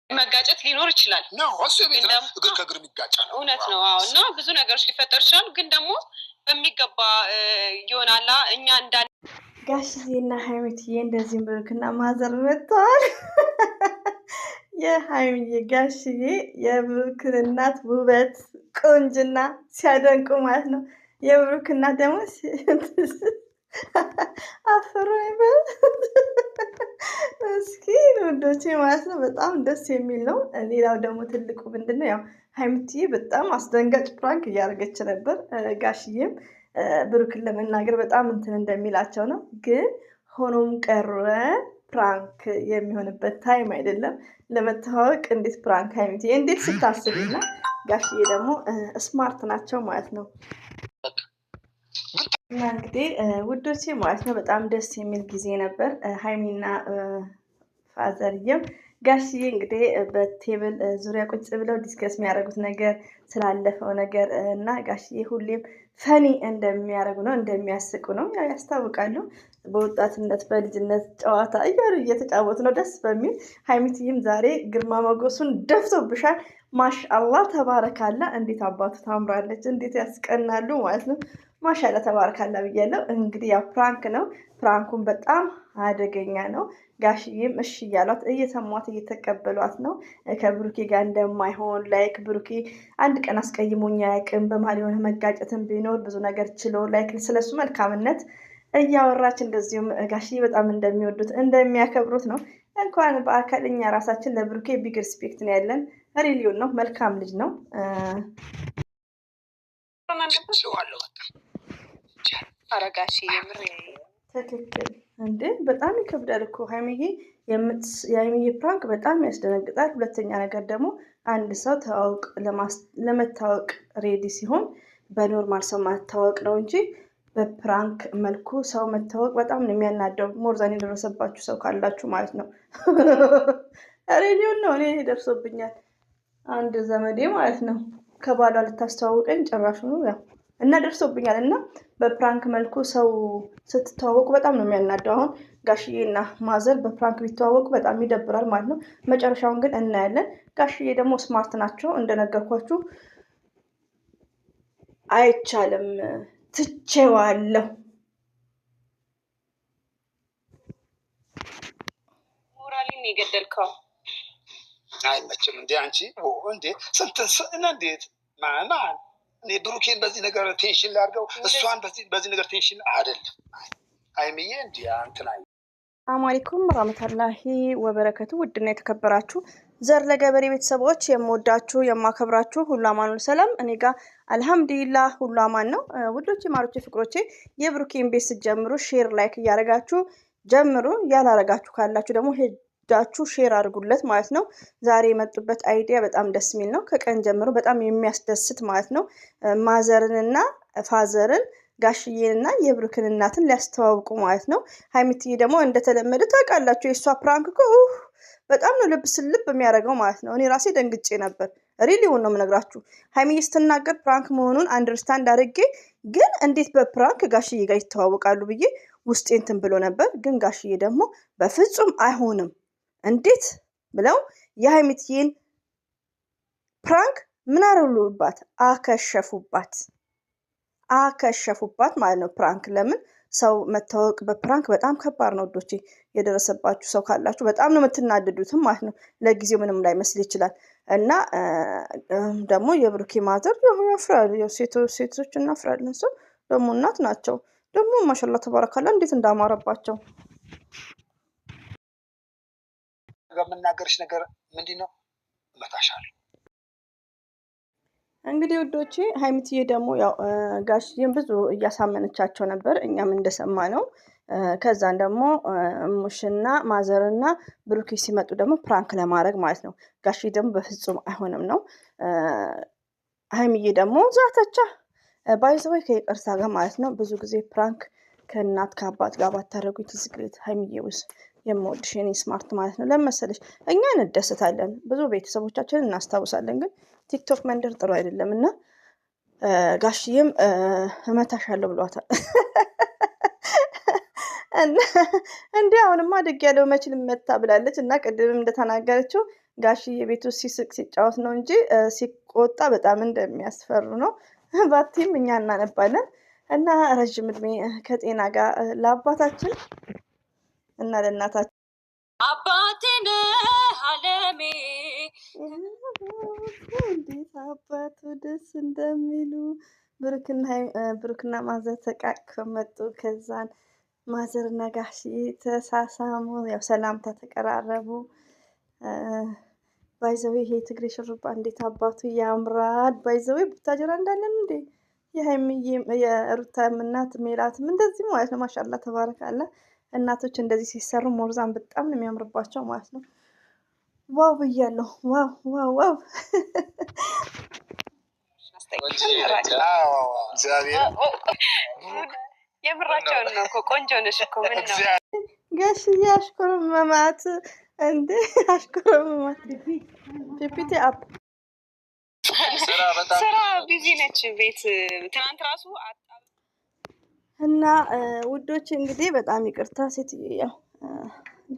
መጋጨት ሊኖር ይችላል ነው እሱ ቤተሰብ እግር ከእግር የሚጋጫ ነው እውነት ነው አዎ እና ብዙ ነገሮች ሊፈጠሩ ይችላሉ ግን ደግሞ በሚገባ ይሆናላ እኛ እንዳን ጋሽዬና ሀይሚትዬ እንደዚህ ብሩክና ማዘር መጥተዋል የሀይሚዬ ጋሽዬ የብሩክን እናት ውበት ቆንጅና ሲያደንቁ ማለት ነው የብሩክ እናት ደግሞ አፈሩ ይበል እስኪ ወንዶቼ ማለት ነው በጣም ደስ የሚል ነው ሌላው ደግሞ ትልቁ ምንድነው ያው ሀይሚትዬ በጣም አስደንጋጭ ፕራንክ እያደረገች ነበር ጋሽዬም ብሩክን ለመናገር በጣም እንትን እንደሚላቸው ነው ግን ሆኖም ቀረ ፕራንክ የሚሆንበት ታይም አይደለም ለመተዋወቅ እንዴት ፕራንክ ሀይሚትዬ እንዴት ስታስብና ጋሽዬ ደግሞ ስማርት ናቸው ማለት ነው እና እንግዲህ ውዶቼ ማለት ነው በጣም ደስ የሚል ጊዜ ነበር ሀይሚና ፋዘርየም ጋሽዬ እንግዲህ በቴብል ዙሪያ ቁጭ ብለው ዲስከስ የሚያደርጉት ነገር ስላለፈው ነገር እና ጋሽዬ ሁሌም ፈኒ እንደሚያደርጉ ነው እንደሚያስቁ ነው ያው ያስታውቃሉ በወጣትነት በልጅነት ጨዋታ እያሉ እየተጫወቱ ነው ደስ በሚል ሀይሚትዬም ዛሬ ግርማ ሞገሱን ደፍቶብሻል ማሻአላህ ተባረካላ እንዴት አባቱ ታምራለች እንዴት ያስቀናሉ ማለት ነው ማሻአላ ተባረካላ ብያለሁ እንግዲህ ያው ፕራንክ ነው ፕራንኩን በጣም አደገኛ ነው ጋሽዬም እሺ እያሏት እየሰሟት እየተቀበሏት ነው ከብሩኬ ጋር እንደማይሆን ላይክ ብሩኬ አንድ ቀን አስቀይሞኝ አያውቅም በመሀል የሆነ መጋጨትን ቢኖር ብዙ ነገር ችሎ ላይክ ስለሱ መልካምነት እያወራች እንደዚሁም ጋሽዬ በጣም እንደሚወዱት እንደሚያከብሩት ነው እንኳን በአካል እኛ ራሳችን ለብሩኬ ቢግ ሪስፔክት ነው ያለን ሪሊዮን ነው መልካም ልጅ ነው አረጋሽ የምር ትክክል እንዴ በጣም ይከብዳል እኮ ሀይሚዬ የሀይሚዬ ፕራንክ በጣም ያስደነግጣል ሁለተኛ ነገር ደግሞ አንድ ሰው ተዋውቅ ለመታወቅ ሬዲ ሲሆን በኖርማል ሰው ማታወቅ ነው እንጂ በፕራንክ መልኩ ሰው መታወቅ በጣም ነው የሚያናደው ሞርዛን የደረሰባችሁ ሰው ካላችሁ ማለት ነው ሬዲዮን ነው እኔ ደርሶብኛል አንድ ዘመዴ ማለት ነው ከባሏ ልታስተዋውቀኝ ጭራሽ ነው ያው እና ደርሶብኛል እና በፕራንክ መልኩ ሰው ስትተዋወቁ በጣም ነው የሚያናደው አሁን ጋሽዬና ማዘር በፕራንክ ቢተዋወቁ በጣም ይደብራል ማለት ነው መጨረሻውን ግን እናያለን ጋሽዬ ደግሞ ስማርት ናቸው እንደነገርኳችሁ አይቻልም ትቼዋለሁ ሞራሊን የገደልከው አይመችም እንዴ አንቺ እንዴ ስንት እንዴት ማን እኔ ብሩኬን በዚህ ነገር ቴንሽን ላድርገው እሷን በዚህ ነገር ቴንሽን አይደለም አይምዬ እንዴ አንተና ሰላም አለይኩም ወራህመቱላሂ ወበረከቱ ውድና የተከበራችሁ ዘር ለገበሬ ቤተሰቦች የምወዳችሁ የማከብራችሁ ሁሉ አማን ሁሉ ሰላም እኔ ጋር አልহামዱሊላህ ሁሉ አማን ነው ውዶቼ ማሮቼ ፍቅሮቼ የብሩኬን ቤት ስትጀምሩ ሼር ላይክ እያደረጋችሁ ጀምሩ ያላረጋችሁ ካላችሁ ደግሞ ሄዳችሁ ሼር አድርጉለት ማለት ነው ዛሬ የመጡበት አይዲያ በጣም ደስ የሚል ነው ከቀን ጀምሮ በጣም የሚያስደስት ማለት ነው ማዘርንና ፋዘርን ጋሽዬንና የብሩክን እናትን ሊያስተዋውቁ ማለት ነው ሀይሚትዬ ደግሞ እንደተለመደ ታውቃላችሁ የሷ ፕራንክ እኮ በጣም ነው ልብ ስልብ የሚያደርገው ማለት ነው እኔ ራሴ ደንግጬ ነበር ሪሊውን ነው የምነግራችሁ ሀይሚዬ ስትናገር ፕራንክ መሆኑን አንደርስታንድ አድርጌ ግን እንዴት በፕራንክ ጋሽዬ ጋር ይተዋወቃሉ ብዬ ውስጤ እንትን ብሎ ነበር ግን ጋሽዬ ደግሞ በፍጹም አይሆንም እንዴት ብለው የሀይሚትዬን ፕራንክ ምን አረሉባት አከሸፉባት ማለት ነው ፕራንክ ለምን ሰው መታወቅ በፕራንክ በጣም ከባድ ነው ወዶቼ የደረሰባችሁ ሰው ካላችሁ በጣም ነው የምትናደዱትም ማለት ነው ለጊዜው ምንም ላይ መስል ይችላል እና ደግሞ የብሩኬ ማዘር ደግሞ ያፍራል ሴቶች እናፍራለን ሰው ደግሞ እናት ናቸው ደግሞ ማሻአላ ተባረካላ እንዴት እንዳማረባቸው ገምናገርሽ ነገር ምንድነው መታሻለሁ እንግዲህ ወዶቼ ሀይሚትዬ ደግሞ ያው ጋሽዬን ብዙ እያሳመነቻቸው ነበር እኛም እንደሰማ ነው ከዛን ደግሞ ሙሽና ማዘርና ብሩኬ ሲመጡ ደግሞ ፕራንክ ለማድረግ ማለት ነው ጋሽዬ ደግሞ በፍጹም አይሆንም ነው ሀይሚዬ ደግሞ ዛተቻ ባይዘው ከይቅርታ ጋር ማለት ነው ብዙ ጊዜ ፕራንክ ከእናት ከአባት ጋር ባታረጉ ትዝግሬት ሀይሚዬ ውስጥ የምወድሽ የኔ ስማርት ማለት ነው ለመሰለሽ እኛ እንደሰታለን ብዙ ቤተሰቦቻችንን እናስታውሳለን ግን ቲክቶክ መንደር ጥሩ አይደለም እና ጋሽዬም እመታሻለሁ ብሏታል እንዴ አሁንማ ደግ ያለው መችል መታ ብላለች እና ቅድምም እንደተናገረችው ጋሽዬ ቤቱ ሲስቅ ሲጫወት ነው እንጂ ሲቆጣ በጣም እንደሚያስፈሩ ነው። ባቲም እኛ እናነባለን እና ረዥም እድሜ ከጤና ጋር ለአባታችን እና ለእናታችን። አባቴ ነህ አለሜ። እንዴት አባቱ ደስ እንደሚሉ ብሩክና ማዘር ተቃቅፈው መጡ። ከዛን ማዘርና ጋሽዬ ተሳሳሙ፣ ያው ሰላምታ ተቀራረቡ። ባይዘዌ ይሄ ትግሬ ሽሩባ እንዴት አባቱ ያምራል። ባይዘዌ ቡታጀራ እንዳለን እንዴ የሀይሚዬ የሩታም እናት ሜላትም እንደዚህ ማለት ነው። ማሻላ ተባረካለ። እናቶች እንደዚህ ሲሰሩ ሞርዛን በጣም ነው የሚያምርባቸው ማለት ነው። ዋው ብያለሁ። ዋው ዋው ዋው። የምራቸውን ነው እኮ ቆንጆ ነሽ እኮ ምን ነው ጋሽዬ አሽኮረመማት እንዴ አሽኮረመማት። ፒፒቲ አፕ ስራ ቢዚ ነች ቤት ትናንት ራሱ እና ውዶች እንግዲህ በጣም ይቅርታ ሴትዮ ያው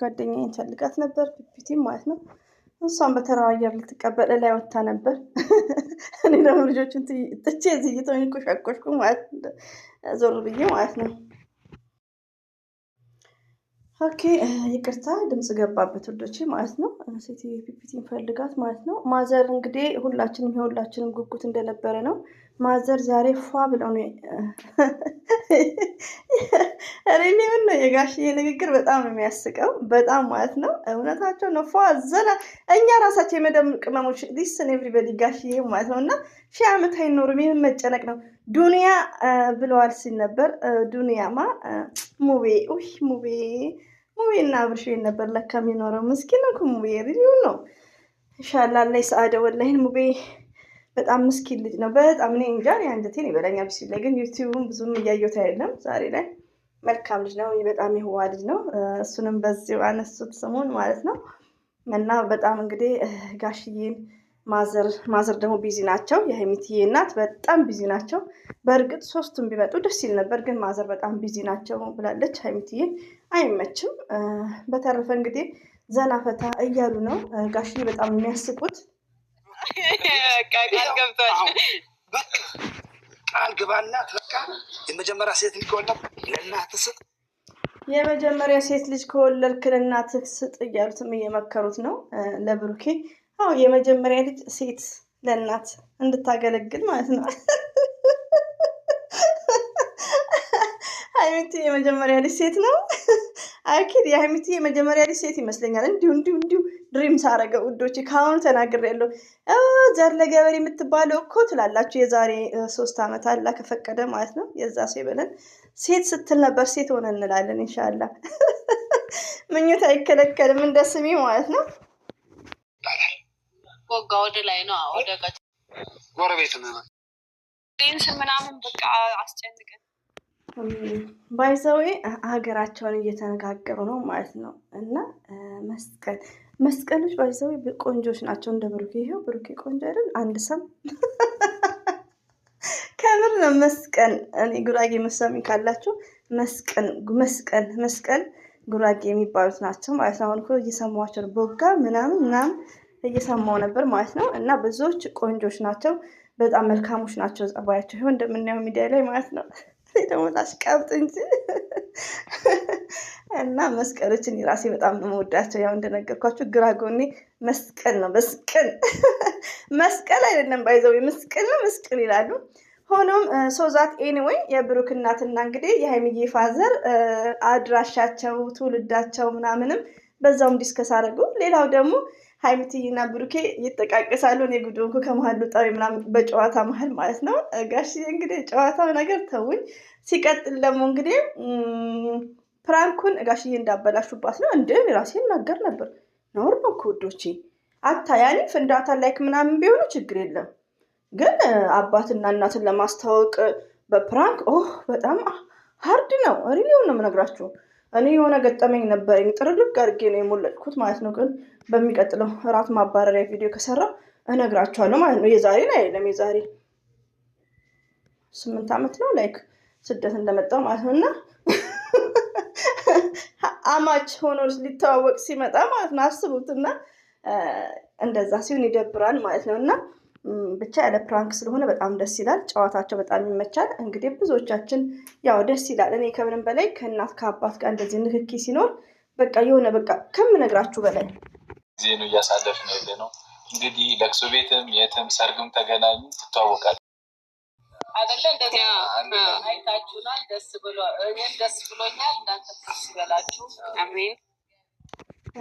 ጓደኛዬን ፈልጋት ነበር ፒፒቲ ማለት ነው። እሷን በተራው አየር ልትቀበል ላይ ወጣ ነበር። እኔ ደግሞ ልጆችን ጥቼ እዚህ እየተንኮሻኮሽኩ ማለት ዞር ብዬ ማለት ነው። ኦኬ ይቅርታ ድምጽ ገባበት ውዶቼ ማለት ነው። ሴትዮ ፒፒቲን ፈልጋት ማለት ነው። ማዘር እንግዲህ ሁላችንም ጉጉት እንደነበረ ነው። ማዘር ዛሬ ፏ ብለው ነው ምን ነው የጋሽዬ ንግግር በጣም ነው የሚያስቀው። በጣም ማለት ነው እውነታቸው ነው። ፏ ዘና እኛ ራሳቸው የመደም ቅመሞች ሊስን ኤቭሪበዲ ጋሽዬ ማለት ነው። እና 1000 ዓመት አይኖርም። ይህን መጨነቅ ነው ዱንያ ብለዋል ሲል ነበር። ዱንያማ ሙቤ እና አብርሽ ነበር ለካ የሚኖረው። ምስኪን ነው ሙቤ ሪው ነው። ኢንሻአላህ ላይ ሰዓደ ወላሂ ሙቤ በጣም ምስኪን ልጅ ነው። በጣም እኔ እንጃ አንጀቴን ይበላኛል። ቢስሚላህ ግን ዩቲዩብን ብዙም እያየሁት አይደለም። ዛሬ ላይ መልካም ልጅ ነው። በጣም የህዋ ልጅ ነው። እሱንም በዚሁ አነሱት ስሙን ማለት ነው። እና በጣም እንግዲህ ጋሽዬን ማዘር ደግሞ ቢዚ ናቸው። የሀይሚትዬ እናት በጣም ቢዚ ናቸው። በእርግጥ ሶስቱም ቢመጡ ደስ ይል ነበር፣ ግን ማዘር በጣም ቢዚ ናቸው ብላለች። ሀይሚትዬ አይመችም። በተረፈ እንግዲህ ዘና ፈታ እያሉ ነው። ጋሽዬ በጣም የሚያስቁት ቃል ገብቷል። ቃል ግባላት በቃ የመጀመሪያ ሴት ልጅ ከወለድክ ለእናትህ ስጥ፣ የመጀመሪያ ሴት ልጅ ከወለድክ ለእናትህ ስጥ እያሉትም እየመከሩት ነው ለብሩኬ። አዎ የመጀመሪያ ልጅ ሴት ለእናት እንድታገለግል ማለት ነው። ሀይሚቲ የመጀመሪያ ልጅ ሴት ነው። አኪድ የሀይሚቲ የመጀመሪያ ልጅ ሴት ይመስለኛል። እንዲሁ ድሪም ሳረገው ውዶቼ ከአሁኑ ተናግሬያለሁ። ዘር ለገበሬ የምትባለው እኮ ትላላችሁ የዛሬ 3 ዓመት አላ ከፈቀደ ማለት ነው። የዛ ሰው ይበለን። ሴት ስትል ነበር ሴት ሆነ እንላለን። ኢንሻአላህ ምኞት አይከለከልም እንደ ስሜ ማለት ነው። ወጋ ወደ ላይ ነው ወደ ቀጥ ጎረቤት ነው ዴንስ ምናምን በቃ አስጨንቀን ባይዘዌ ሀገራቸውን እየተነጋገሩ ነው ማለት ነው። እና መስቀሎች ባይዘዌ ቆንጆች ናቸው እንደ ብሩኬ። ይሄው ብሩኬ ቆንጆ አይደል? አንድ ሰም ከምር ነው መስቀል። እኔ ጉራጌ መሰሚ ካላችሁ መስቀል ጉራጌ የሚባሉት ናቸው ማለት ነው። አሁን እኮ እየሰማኋቸው ነው። ቦጋ ምናምን እየሰማው ነበር ማለት ነው። እና ብዙዎች ቆንጆች ናቸው፣ በጣም መልካሞች ናቸው ጸባያቸው። ይኸው እንደምናየው ሚዲያ ላይ ማለት ነው። ደግሞ ታሽቃብጥ እንጂ እና መስቀሎችን የራሴ በጣም ነው የምወዳቸው። ያው እንደነገርኳችሁ ግራ ጎኔ መስቀል ነው። መስቀል አይደለም ባይዘው መስቀል ይላሉ። ሆኖም ሶዛት ኤኒዌይ የብሩክ እናትና እንግዲህ የሀይሚዬ ፋዘር አድራሻቸው ትውልዳቸው ምናምንም በዛውም ዲስከስ አደረጉ። ሌላው ደግሞ ሀይሚትዬና ብሩኬ ይጠቃቀሳሉ። እኔ ጉዶንኩ ከመሀል ጣዊ ምናምን በጨዋታ መሀል ማለት ነው። ጋሽዬ እንግዲህ ጨዋታው ነገር ተውኝ። ሲቀጥል ደግሞ እንግዲህ ፕራንኩን ጋሽዬ እንዳበላሹባት ነው። እንደ ራሴ እናገር ነበር። ነውር ነው ከውዶቼ ያኔ ፍንዳታ ላይክ ምናምን ቢሆኑ ችግር የለም። ግን አባትና እናትን ለማስተዋወቅ በፕራንክ በጣም ሀርድ ነው። ሪሊውን ነው የምነግራችሁ። እኔ የሆነ ገጠመኝ ነበረኝ ጥርልቅ አድርጌ ነው የሞለጥኩት ማለት ነው። ግን በሚቀጥለው እራት ማባረሪያ ቪዲዮ ከሰራ እነግራችኋለሁ ማለት ነው። የዛሬን አይደለም፣ የዛሬ 8 ዓመት ነው ላይክ ስደት እንደመጣው ማለት ነው። እና አማች ሆኖ ሊተዋወቅ ሲመጣ ማለት ነው። አስቡት። እና እንደዛ ሲሆን ይደብራል ማለት ነው። እና ብቻ ያለ ፕራንክ ስለሆነ በጣም ደስ ይላል። ጨዋታቸው በጣም ይመቻል። እንግዲህ ብዙዎቻችን ያው ደስ ይላል። እኔ ከምንም በላይ ከእናት ከአባት ጋር እንደዚህ ንክኪ ሲኖር በቃ የሆነ በቃ ከምነግራችሁ በላይ ጊዜ ነው እያሳለፍን ያለ ነው። እንግዲህ ለቅሶ ቤትም የትም ሰርግም ተገናኙ ትተዋወቃል አይደለ? እንደዚህ አይታችሁናል። ደስ ብሎኛል። እናንተ ደስ ይበላችሁ። አሜን።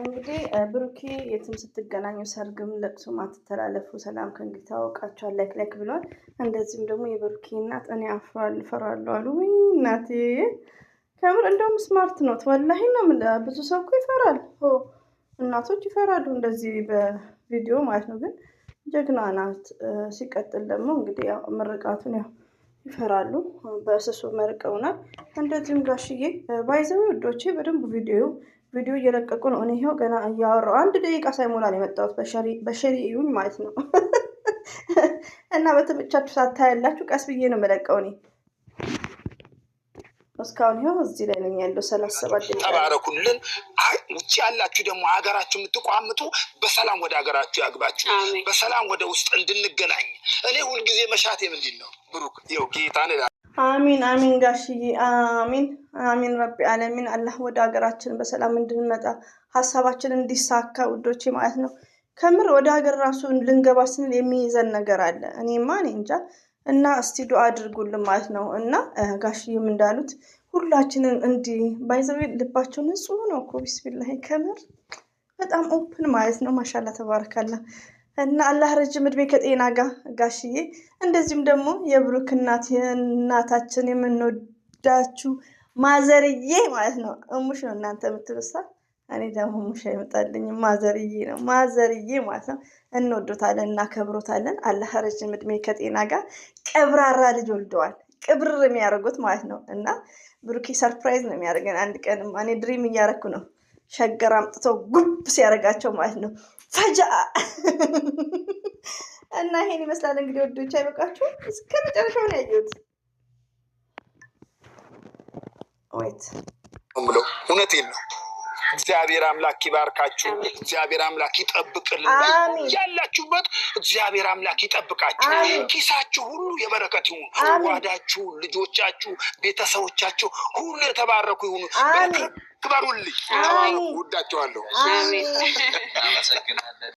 እንግዲህ ብሩኬ የትም ስትገናኙ ሰርግም ለቅሶም አትተላለፉ፣ ሰላም ከእንግዲህ ታወቃችኋል ላይክ ብለዋል። እንደዚህም ደግሞ የብሩኬ እናት እኔ እፈራለሁ አሉ። ወይ እናቴ ከምር እንደውም ስማርት ነው ወላሂ ነው። ብዙ ሰው እኮ ይፈራል፣ እናቶች ይፈራሉ እንደዚህ በቪዲዮ ማለት ነው። ግን ጀግና ናት። ሲቀጥል ደግሞ እንግዲህ ያው ምርቃቱን ያው ይፈራሉ፣ በስሱ መርቀውናል። እንደዚህም ጋሽዬ ባይዘው ወዶቼ በደንብ ቪዲዮ እየለቀቁ ነው። እኔ ይኸው ገና እያወራሁ 1 ደቂቃ ሳይሞላ ነው የመጣሁት። በሸሪ እዩኝ ማለት ነው። እና በተመቻችሁ ሳታያላችሁ ቀስ ብዬ ነው የምለቀው እኔ እስካሁን ይኸው እዚህ ላይ ነኝ ያለው 37 ደቂቃ። ተባረኩልን። ውጭ ያላችሁ ደግሞ ሀገራችሁ የምትቋምጡ በሰላም ወደ ሀገራችሁ ያግባችሁ፣ በሰላም ወደ ውስጥ እንድንገናኝ። እኔ ሁልጊዜ መሻቴ ምንድን ነው ብሩክ ይኸው ጌታን አሚን አሚን ጋሽዬ አሚን ረቢ አለሚን። አላህ ወደ ሀገራችን በሰላም እንድንመጣ ሀሳባችን እንዲሳካ ውዶቼ ማለት ነው። ከምር ወደ ሀገር ራሱ ልንገባ ስንል የሚይዘን ነገር አለ። እኔማ እኔ እንጃ። እና እስቲ ዱአ አድርጉልን ማለት ነው። እና ጋሽዬም እንዳሉት ሁላችንን እንዲህ ባይዘው ልባቸው ንጹህ ነው እኮ ቢስሚላህ ከምር በጣም ኦፕን ማለት ነው። ማሻላ ተባረካላ። እና አላህ ረጅም እድሜ ከጤና ጋር ጋሽዬ፣ እንደዚህም ደግሞ የብሩክ እናት የእናታችን የምንወዳችሁ ማዘርዬ ማለት ነው። እሙሽ ነው እናንተ የምትሉሳ፣ እኔ ደግሞ እሙሽ አይመጣልኝ ማዘርዬ ነው። ማዘርዬ ማለት ነው። እንወዶታለን፣ እናከብሮታለን። አላህ ረጅም እድሜ ከጤና ጋር ቀብራራ ልጅ ወልደዋል። ቅብር የሚያደርጉት ማለት ነው። እና ብሩኬ ሰርፕራይዝ ነው የሚያደርገን አንድ ቀን። እኔ ድሪም እያደረኩ ነው ሸገር አምጥተው ጉብ ሲያደርጋቸው ማለት ነው ፈጃ። እና ይሄን ይመስላል እንግዲህ ወዶች፣ አይበቃችሁ? እስከ መጨረሻው ነው ያየሁት። ወይት ብሎ እውነቴን ነው። እግዚአብሔር አምላክ ይባርካችሁ። እግዚአብሔር አምላክ ይጠብቅልን። ያላችሁበት እግዚአብሔር አምላክ ይጠብቃችሁ። ኪሳችሁ ሁሉ የበረከት ይሁን። ጓዳችሁ፣ ልጆቻችሁ፣ ቤተሰቦቻችሁ ሁሉ የተባረኩ ይሁኑ። ክበሩልኝ። ወዳችኋለሁ። አመሰግናለሁ።